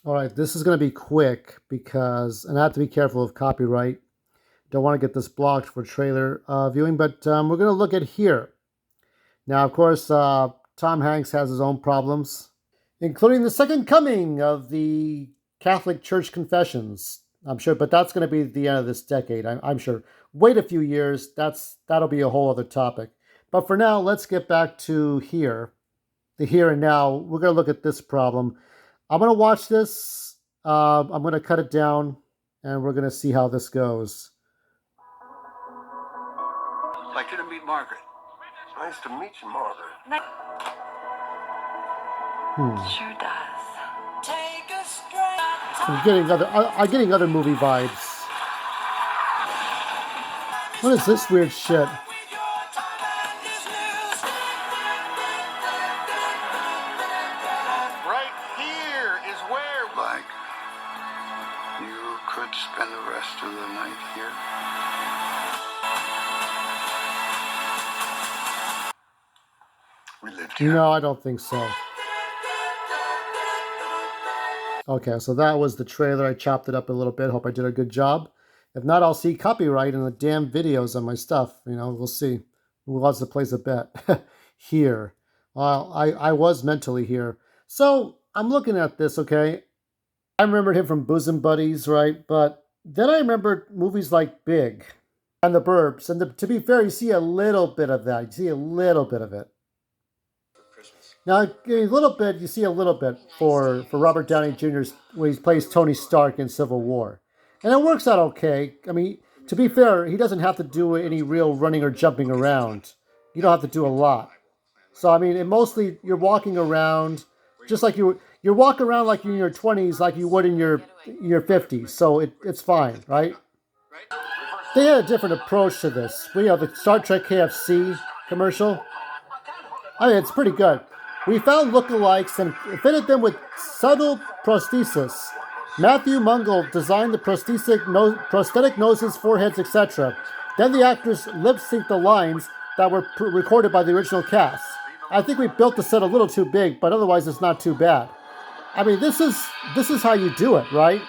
All right, this is going to be quick because, and I have to be careful of copyright. Don't want to get this blocked for trailer viewing, but we're going to look at here. Now, of course, Tom Hanks has his own problems, including the second coming of the Catholic Church Confessions. I'm sure, but that's going to be the end of this decade. I'm sure. Wait a few years. That'll be a whole other topic. But for now, let's get back to here, the here and now. We're going to look at this problem. I'm going to watch this. I'm going to cut it down, and we're going to see how this goes. I'd like you to meet Margaret. Nice to meet you, Margaret. Sure does. I'm getting other movie vibes. What is this weird shit? Right here is where, like, you could spend the rest of the night here. We lived here. No, I don't think so. Okay, so that was the trailer. I chopped it up a little bit. Hope I did a good job. If not, I'll see copyright in the damn videos on my stuff. You know, we'll see. Who wants to place a bet? Here. Well, I was mentally here. So I'm looking at this, okay? I remembered him from Bosom Buddies, right? But then I remembered movies like Big and The Burbs. And to be fair, you see a little bit of that. You see a little bit of it. Now, a little bit, you see a little bit for Robert Downey Jr.'s when he plays Tony Stark in Civil War. And it works out okay. I mean, to be fair, he doesn't have to do any real running or jumping around. You don't have to do a lot. So, I mean, mostly you're walking around just like you're walking around like you're in your 20s, like you would in your 50s. So it's fine, right? They had a different approach to this. We have the Star Trek KFC commercial. I mean, it's pretty good. We found lookalikes and fitted them with subtle prosthesis. Matthew Mungle designed the prosthetic noses, foreheads, etc. Then the actors lip-synced the lines that were recorded by the original cast. I think we built the set a little too big, but otherwise it's not too bad. I mean, this is how you do it, right?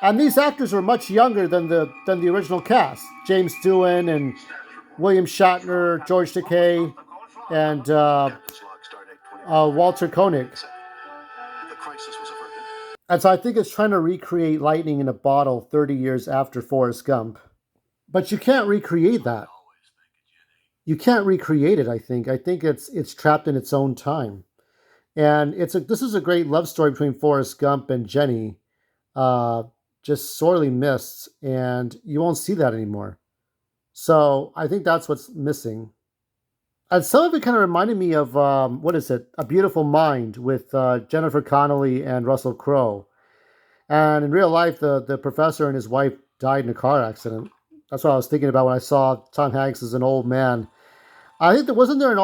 And these actors were much younger than the original cast. James Doohan and William Shatner, George Takei, and Walter Koenig. And so I think it's trying to recreate lightning in a bottle 30 years after Forrest Gump. But you can't recreate that. You can't recreate it, I think. I think it's trapped in its own time. And this is a great love story between Forrest Gump and Jenny. Just sorely missed, and you won't see that anymore. So I think that's what's missing. And some of it kind of reminded me of, what is it? A Beautiful Mind with Jennifer Connelly and Russell Crowe. And in real life, the professor and his wife died in a car accident. That's what I was thinking about when I saw Tom Hanks as an old man. I think wasn't there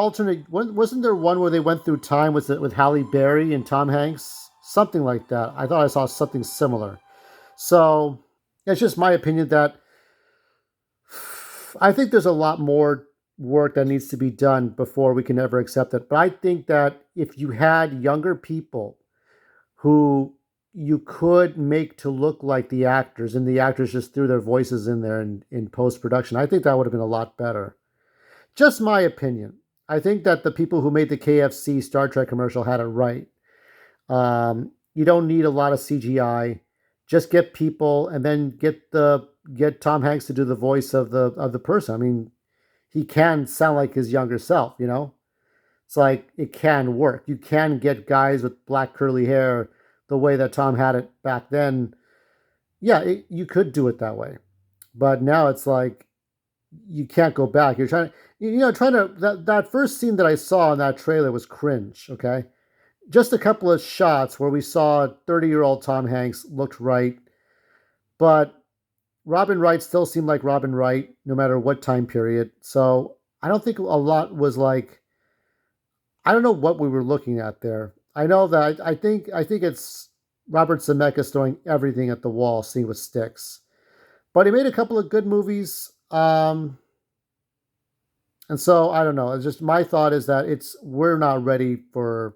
one where they went through time with Halle Berry and Tom Hanks? Something like that. I thought I saw something similar. So it's just my opinion that I think there's a lot more work that needs to be done before we can ever accept it. But I think that if you had younger people who you could make to look like the actors, and the actors just threw their voices in there in post-production, I think that would have been a lot better. Just my opinion. I think that the people who made the KFC Star Trek commercial had it right. You don't need a lot of CGI. Just get people, and then get Tom Hanks to do the voice of the person. I mean, he can sound like his younger self, you know? It's like, it can work. You can get guys with black curly hair the way that Tom had it back then. Yeah, you could do it that way. But now it's like, you can't go back. You're trying to, that first scene that I saw in that trailer was cringe, okay? Just a couple of shots where we saw 30-year-old Tom Hanks looked right. But Robin Wright still seemed like Robin Wright, no matter what time period. So I don't think a lot was like, I don't know what we were looking at there. I know that I think it's Robert Zemeckis throwing everything at the wall, seeing what sticks. But he made a couple of good movies. And so I don't know. It's just my thought is that we're not ready for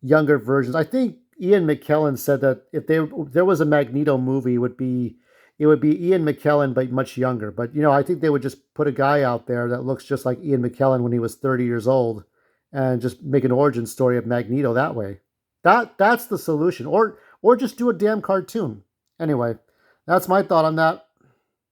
younger versions. I think Ian McKellen said that if there was a Magneto movie, it would be Ian McKellen but much younger. But I think they would just put a guy out there that looks just like Ian McKellen when he was 30 years old, and just make an origin story of Magneto that way. That's the solution, or just do a damn cartoon. Anyway, that's my thought on that.